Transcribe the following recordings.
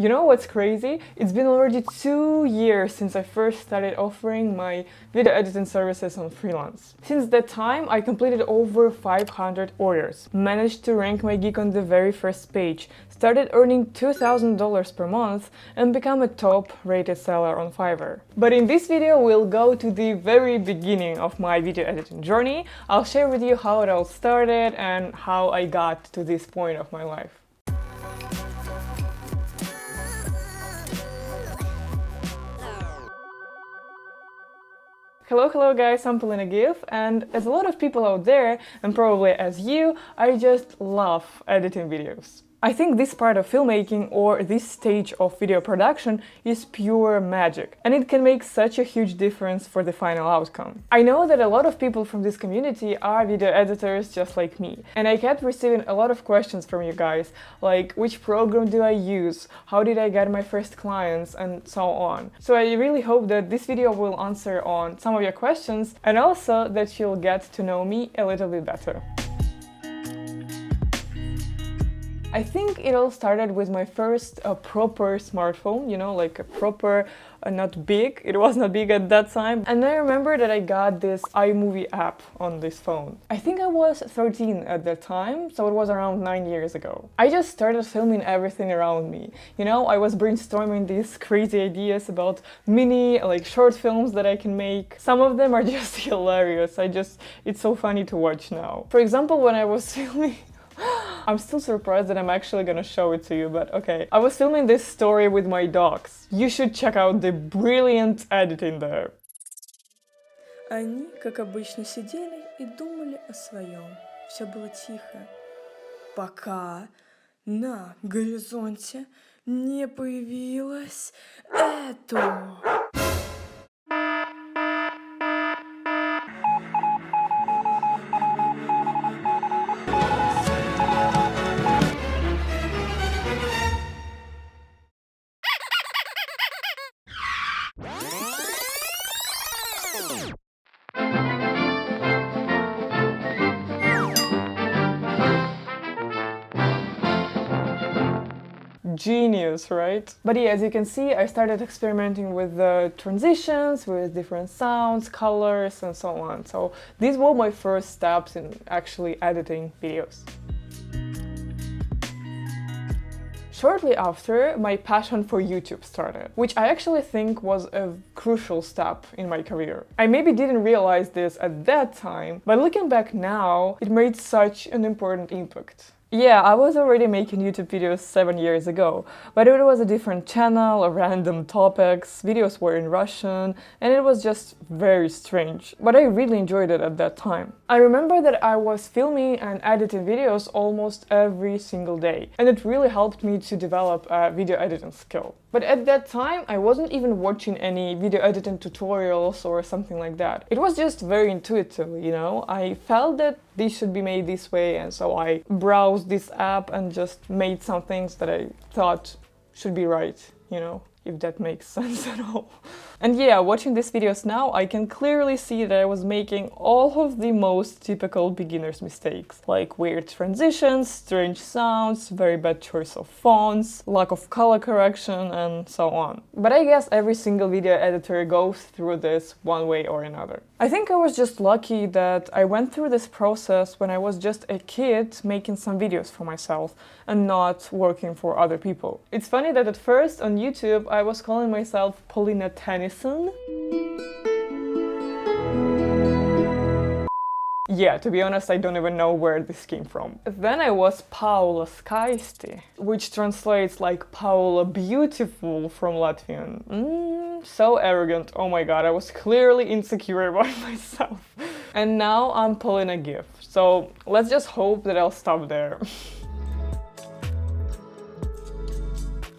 You know what's crazy? It's been already 2 years since I first started offering my video editing services on Freelance. Since that time, I completed over 500 orders, managed to rank my gig on the very first page, started earning $2,000 per month, and become a top-rated seller on Fiverr. But in this video, we'll go to the very beginning of my video editing journey. I'll share with you how it all started and how I got to this point of my life. Hello guys, I'm Polina Gif, and as a lot of people out there, and probably as you, I just love editing videos. I think this part of filmmaking or this stage of video production is pure magic, and it can make such a huge difference for the final outcome. I know that a lot of people from this community are video editors just like me, and I kept receiving a lot of questions from you guys, like which program do I use, how did I get my first clients, and so on. So I really hope that this video will answer on some of your questions, and also that you'll get to know me a little bit better. I think it all started with my first proper smartphone, you know, like a proper, not big, it was not big at that time. And I remember that I got this iMovie app on this phone. I think I was 13 at that time, so it was around 9 years ago. I just started filming everything around me. You know, I was brainstorming these crazy ideas about mini, like short films that I can make. Some of them are just hilarious, it's so funny to watch now. For example, when I was filming I'm still surprised that I'm actually gonna show it to you, but okay. I was filming this story with my dogs. You should check out the brilliant editing there. Они, как обычно, сидели и думали о своем. Все было тихо, пока на горизонте не появилось это. Genius, right? But yeah, as you can see, I started experimenting with the transitions, with different sounds, colors, and so on. So these were my first steps in actually editing videos. Shortly after, my passion for YouTube started, which I actually think was a crucial step in my career. I maybe didn't realize this at that time, but looking back now, it made such an important impact. Yeah, I was already making YouTube videos 7 years ago, but it was a different channel, random topics, videos were in Russian, and it was just very strange. But I really enjoyed it at that time. I remember that I was filming and editing videos almost every single day, and it really helped me to develop a video editing skill. But at that time, I wasn't even watching any video editing tutorials or something like that. It was just very intuitive, you know? I felt that this should be made this way, and so I browsed this app and just made some things that I thought should be right, you know? If that makes sense at all. And yeah, watching these videos now, I can clearly see that I was making all of the most typical beginner's mistakes, like weird transitions, strange sounds, very bad choice of fonts, lack of color correction, and so on. But I guess every single video editor goes through this one way or another. I think I was just lucky that I went through this process when I was just a kid making some videos for myself and not working for other people. It's funny that at first on YouTube I was calling myself Polina Tennyson. Yeah, to be honest, I don't even know where this came from. Then I was Paula Skaisti, which translates like Paula Beautiful from Latvian. So arrogant, oh my god, I was clearly insecure about myself. And now I'm Polina Gif, so let's just hope that I'll stop there.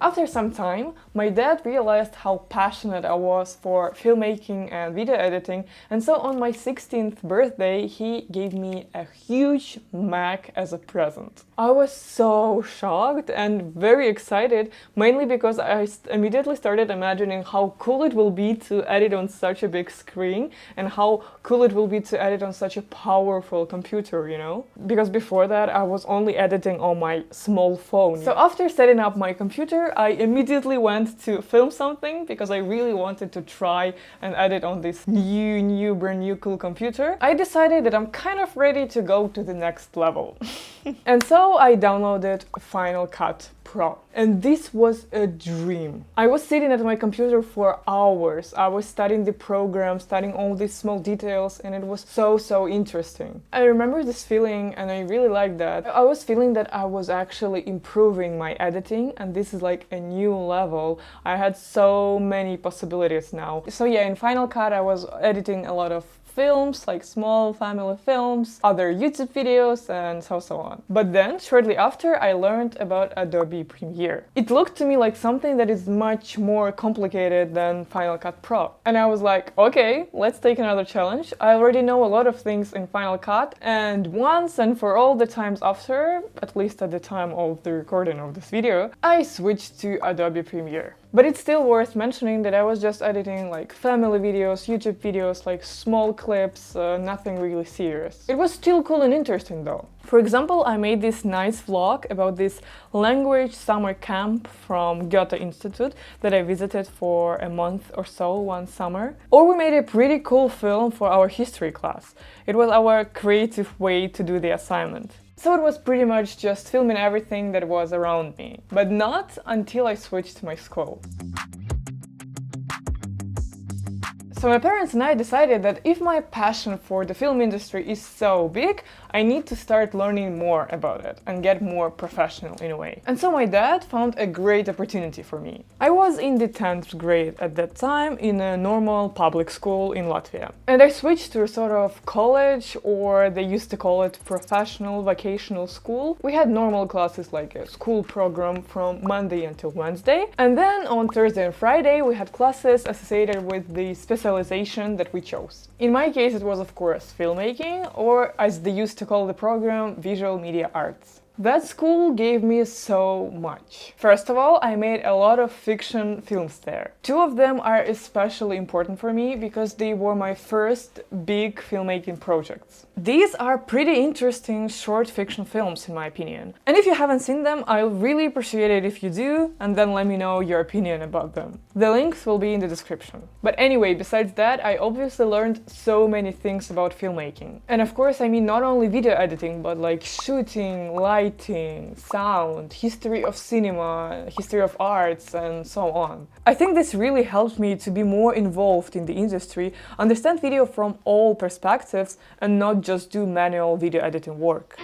After some time, my dad realized how passionate I was for filmmaking and video editing, and so on my 16th birthday, he gave me a huge Mac as a present. I was so shocked and very excited, mainly because I immediately started imagining how cool it will be to edit on such a big screen and how cool it will be to edit on such a powerful computer, you know? Because before that, I was only editing on my small phone. So after setting up my computer, after, I immediately went to film something because I really wanted to try and edit on this brand new cool computer. I decided that I'm kind of ready to go to the next level. And so I downloaded Final Cut Pro. And this was a dream. I was sitting at my computer for hours. I was studying the program, studying all these small details, and it was so interesting. I remember this feeling, and I really liked that. I was feeling that I was actually improving my editing, and this is like a new level. I had so many possibilities now. So yeah, in Final Cut I was editing a lot of films, like small family films, other YouTube videos, and so on. But then, shortly after, I learned about Adobe Premiere. It looked to me like something that is much more complicated than Final Cut Pro. And I was like, okay, let's take another challenge. I already know a lot of things in Final Cut, and once and for all the times after, at least at the time of the recording of this video, I switched to Adobe Premiere. But it's still worth mentioning that I was just editing like family videos, YouTube videos, like small clips, nothing really serious. It was still cool and interesting though. For example, I made this nice vlog about this language summer camp from Goethe Institute that I visited for a month or so one summer. Or we made a pretty cool film for our history class. It was our creative way to do the assignment. So it was pretty much just filming everything that was around me, but not until I switched to my school. So my parents and I decided that if my passion for the film industry is so big, I need to start learning more about it and get more professional in a way. And so my dad found a great opportunity for me. I was in the 10th grade at that time in a normal public school in Latvia. And I switched to a sort of college, or they used to call it professional vocational school. We had normal classes like a school program from Monday until Wednesday. And then on Thursday and Friday we had classes associated with the specialization that we chose. In my case it was of course filmmaking, or as they used to call the program, visual media arts. That school gave me so much. First of all, I made a lot of fiction films there. Two of them are especially important for me because they were my first big filmmaking projects. These are pretty interesting short fiction films in my opinion. And if you haven't seen them, I'll really appreciate it if you do, and then let me know your opinion about them. The links will be in the description. But anyway, besides that, I obviously learned so many things about filmmaking. And of course, I mean not only video editing, but like shooting, lighting, sound, history of cinema, history of arts, and so on. I think this really helped me to be more involved in the industry, understand video from all perspectives, and not just do manual video editing work.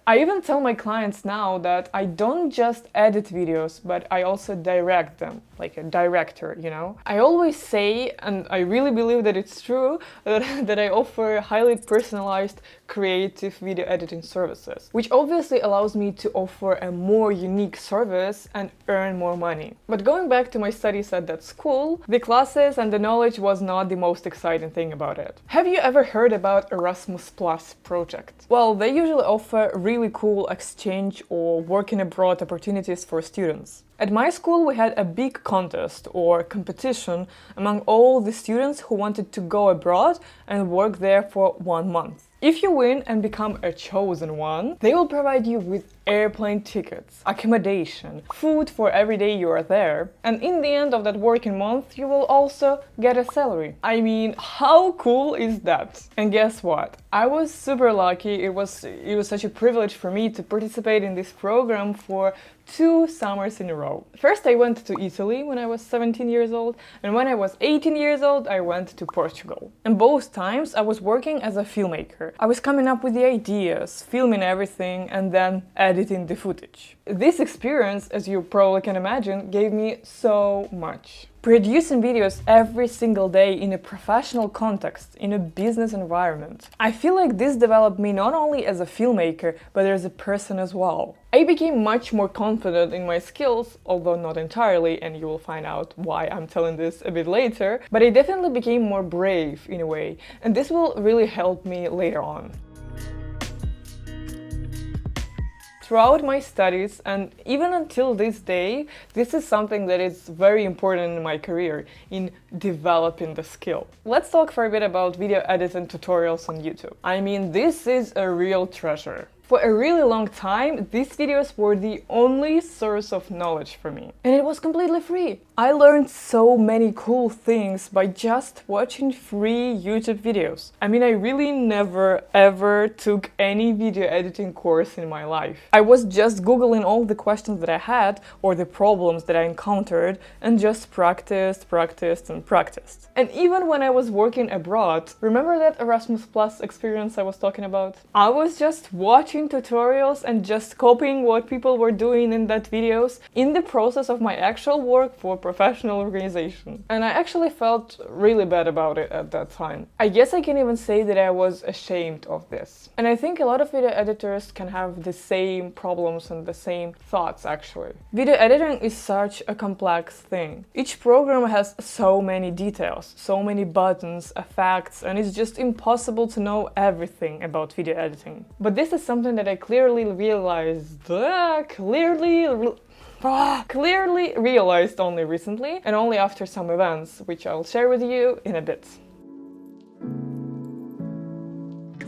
I even tell my clients now that I don't just edit videos, but I also direct them, like a director, you know? I always say, and I really believe that it's true, that I offer highly personalized creative video editing services, which obviously allows me to offer a more unique service and earn more money. But going back to my studies at that school, the classes and the knowledge was not the most exciting thing about it. Have you ever heard about Erasmus Plus project? Well, they usually offer really cool exchange or working abroad opportunities for students. At my school we had a big contest or competition among all the students who wanted to go abroad and work there for 1 month. If you win and become a chosen one, they will provide you with airplane tickets, accommodation, food for every day you are there, and in the end of that working month you will also get a salary. I mean, how cool is that? And guess what? I was super lucky. It was such a privilege for me to participate in this program for 2 summers in a row. First I went to Italy when I was 17 years old, and when I was 18 years old I went to Portugal. And both times I was working as a filmmaker. I was coming up with the ideas, filming everything, and then editing the footage. This experience, as you probably can imagine, gave me so much. Producing videos every single day in a professional context, in a business environment. I feel like this developed me not only as a filmmaker, but as a person as well. I became much more confident in my skills, although not entirely, and you will find out why I'm telling this a bit later, but I definitely became more brave in a way, and this will really help me later on. Throughout my studies, and even until this day, this is something that is very important in my career, in developing the skill. Let's talk for a bit about video editing tutorials on YouTube. I mean, this is a real treasure. For a really long time, these videos were the only source of knowledge for me. And it was completely free. I learned so many cool things by just watching free YouTube videos. I mean, I really never ever took any video editing course in my life. I was just Googling all the questions that I had or the problems that I encountered and just practiced. And even when I was working abroad, remember that Erasmus Plus experience I was talking about? I was just watching tutorials and just copying what people were doing in that videos in the process of my actual work for professional organization. And I actually felt really bad about it at that time. I guess I can even say that I was ashamed of this. And I think a lot of video editors can have the same problems and the same thoughts actually. Video editing is such a complex thing. Each program has so many details, so many buttons, effects, and it's just impossible to know everything about video editing. But this is something that I clearly realized, clearly realized only recently and only after some events, which I'll share with you in a bit.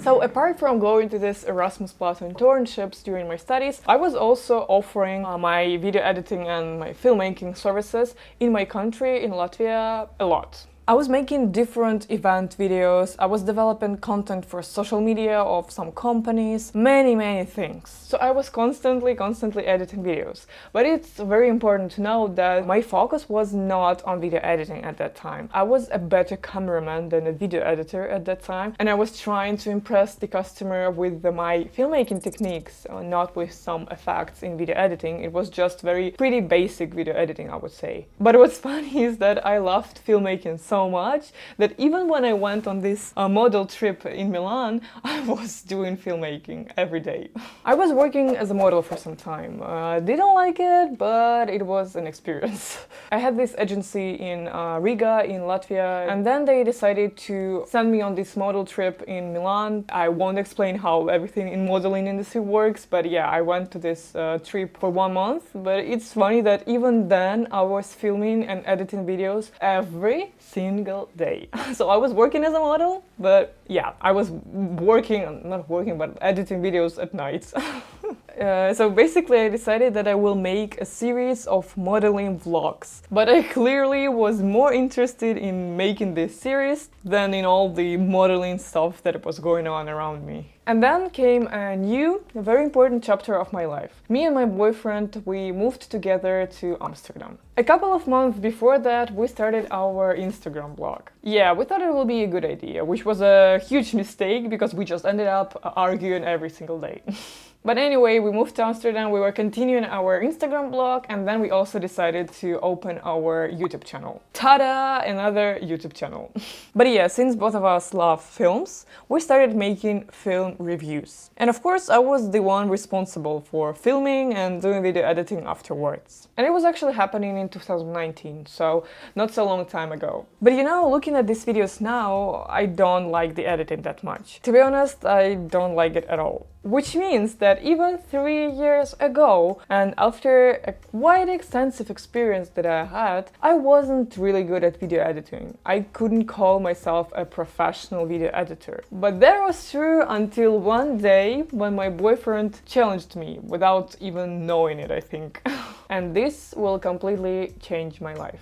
So apart from going to this Erasmus Plus internships during my studies, I was also offering my video editing and my filmmaking services in my country, in Latvia, a lot. I was making different event videos, I was developing content for social media of some companies, many things. So I was constantly editing videos. But it's very important to know that my focus was not on video editing at that time. I was a better cameraman than a video editor at that time, and I was trying to impress the customer with my filmmaking techniques, not with some effects in video editing. It was just very pretty basic video editing, I would say. But what's funny is that I loved filmmaking so much that even when I went on this model trip in Milan, I was doing filmmaking every day. I was working as a model for some time. Didn't like it, but it was an experience. I had this agency in Riga, in Latvia, and then they decided to send me on this model trip in Milan. I won't explain how everything in modeling industry works, but yeah, I went to this trip for 1 month. But it's funny that even then I was filming and editing videos every single day. So I was working as a model, but yeah, I was editing videos at night. So basically I decided that I will make a series of modeling vlogs. But I clearly was more interested in making this series than in all the modeling stuff that was going on around me. And then came a very important chapter of my life. Me and my boyfriend, we moved together to Amsterdam. A couple of months before that, we started our Instagram blog. Yeah, we thought it would be a good idea, which was a huge mistake because we just ended up arguing every single day. But anyway, we moved to Amsterdam, we were continuing our Instagram blog, and then we also decided to open our YouTube channel. Ta-da! Another YouTube channel. But yeah, since both of us love films, we started making film reviews. And of course, I was the one responsible for filming and doing video editing afterwards. And it was actually happening in 2019, so not so long time ago. But you know, looking at these videos now, I don't like the editing that much. To be honest, I don't like it at all. Which means that even 3 years ago, and after a quite extensive experience that I had, I wasn't really good at video editing. I couldn't call myself a professional video editor. But that was true until one day when my boyfriend challenged me without even knowing it, I think. And this will completely change my life.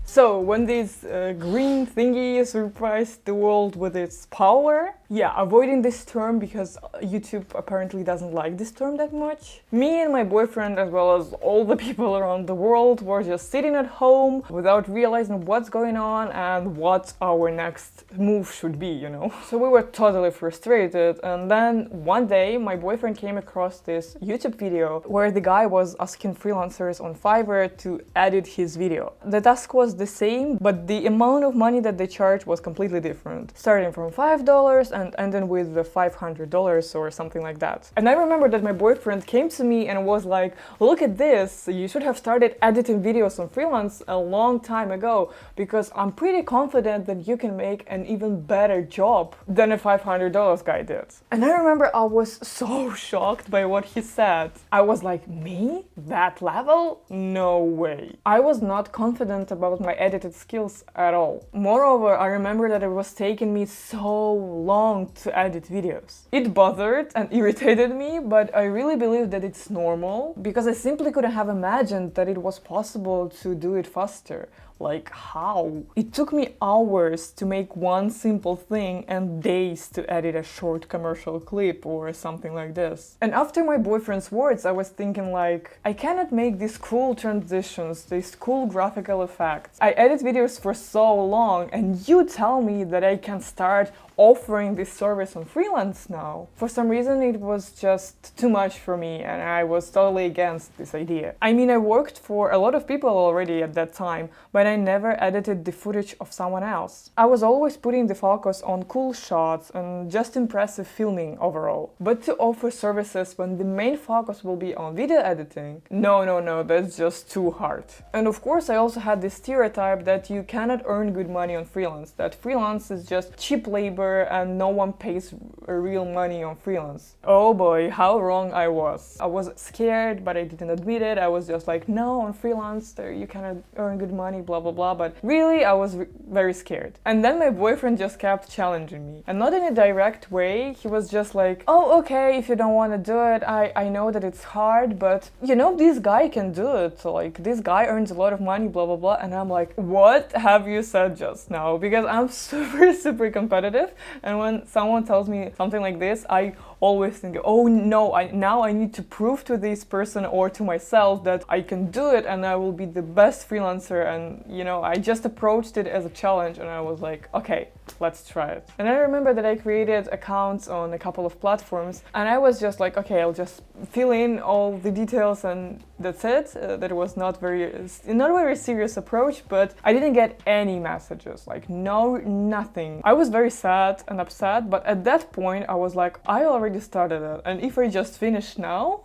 So, when this green thingy surprised the world with its power, yeah, avoiding this term because YouTube apparently doesn't like this term that much. Me and my boyfriend, as well as all the people around the world, were just sitting at home without realizing what's going on and what our next move should be, you know? So we were totally frustrated, and then one day my boyfriend came across this YouTube video where the guy was asking freelancers on Fiverr to edit his video. The task was the same, but the amount of money that they charged was completely different, starting from $5 and ending with the $500 or something like that. And I remember that my boyfriend came to me and was like, look at this, you should have started editing videos on Freelance a long time ago, because I'm pretty confident that you can make an even better job than a $500 guy did. And I remember I was so shocked by what he said. I was like, me? That level? No way. I was not confident about my my edited skills at all. Moreover, I remember that it was taking me so long to edit videos. It bothered and irritated me, but I really believe that it's normal because I simply couldn't have imagined that it was possible to do it faster. Like, how? It took me hours to make one simple thing and days to edit a short commercial clip or something like this. And after my boyfriend's words, I was thinking like, I cannot make these cool transitions, these cool graphical effects. I edit videos for so long and you tell me that I can start offering this service on Freelance now. For some reason it was just too much for me and I was totally against this idea. I mean, I worked for a lot of people already at that time, but I never edited the footage of someone else. I was always putting the focus on cool shots and just impressive filming overall. But to offer services when the main focus will be on video editing, no, that's just too hard. And of course I also had this stereotype that you cannot earn good money on freelance, that freelance is just cheap labor and no one pays real money on freelance. Oh boy, how wrong I was. I was scared, but I didn't admit it. I was just like, no, on freelance you cannot earn good money, blah blah blah. But really, I was very scared. And then my boyfriend just kept challenging me. And not in a direct way, he was just like, oh, okay, if you don't want to do it, I know that it's hard, but you know, this guy can do it. So, like, this guy earns a lot of money, blah blah blah. And I'm like, what have you said just now? Because I'm super competitive. And when someone tells me something like this, I always think, oh no, now I need to prove to this person or to myself that I can do it and I will be the best freelancer. And you know, I just approached it as a challenge and I was like, okay, let's try it. And I remember that I created accounts on a couple of platforms and I was just like, okay, I'll just fill in all the details and that's it. That was not a very serious approach, but I didn't get any messages, like nothing. I was very sad and upset, but at that point I was like, I already started it, and if I just finish now,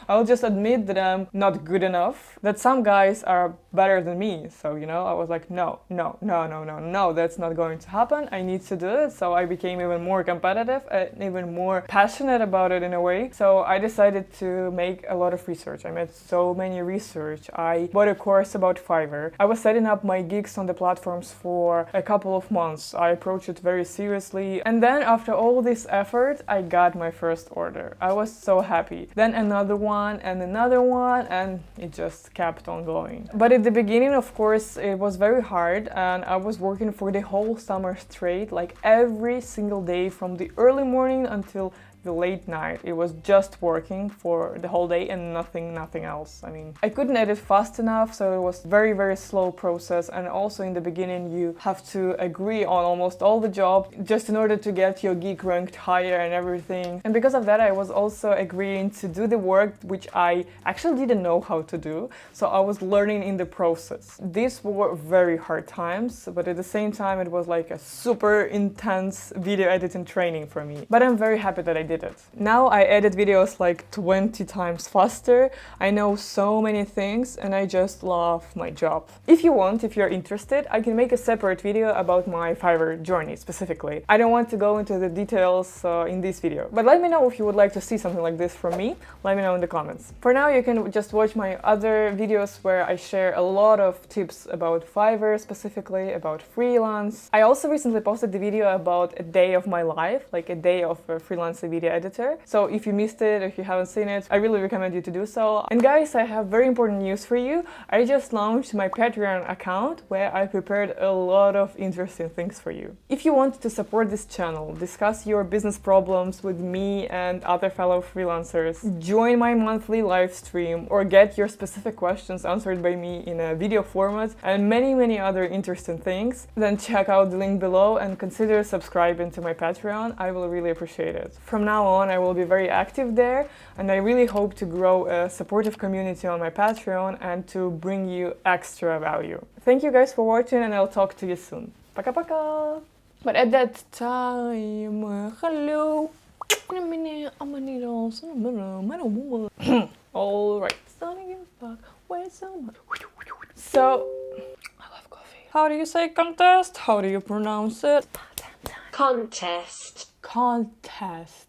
I'll just admit that I'm not good enough, that some guys are better than me. So, you know, I was like, no, that's not going to happen. I need to do it. So I became even more competitive and even more passionate about it in a way. So I decided to make a lot of research. I made so many research. I bought a course about Fiverr. I was setting up my gigs on the platforms for a couple of months. I approached it very seriously. And then after all this effort, I got my first order. I was so happy. Then another one, and it just kept on going. But at the beginning, of course, it was very hard and I was working for the whole summer straight, like every single day from the early morning until the late night. It was just working for the whole day and nothing else. I mean, I couldn't edit fast enough, so it was very slow process. And also in the beginning, you have to agree on almost all the job just in order to get your gig ranked higher and everything. And because of that, I was also agreeing to do the work which I actually didn't know how to do. So I was learning in the process. These were very hard times, but at the same time, it was like a super intense video editing training for me. But I'm very happy that I did it. Now I edit videos like 20 times faster. I know so many things and I just love my job. If you're interested, I can make a separate video about my Fiverr journey specifically. I don't want to go into the details in this video, but let me know if you would like to see something like this from me. Let me know in the comments. For now, you can just watch my other videos where I share a lot of tips about Fiverr, specifically about freelance. I also recently posted the video about a day of my life, like a day of a freelance video editor. So if you missed it, if you haven't seen it, I really recommend you to do so. And guys, I have very important news for you. I just launched my Patreon account where I prepared a lot of interesting things for you. If you want to support this channel, discuss your business problems with me and other fellow freelancers, join my monthly live stream, or get your specific questions answered by me in a video format, and many other interesting things, then check out the link below and consider subscribing to my Patreon. I will really appreciate it. From now on, I will be very active there, and I really hope to grow a supportive community on my Patreon and to bring you extra value. Thank you guys for watching, and I'll talk to you soon. Пока-пока! But at that time, hello. Alright. So, I love coffee. How do you say contest? How do you pronounce it? Contest. Contest.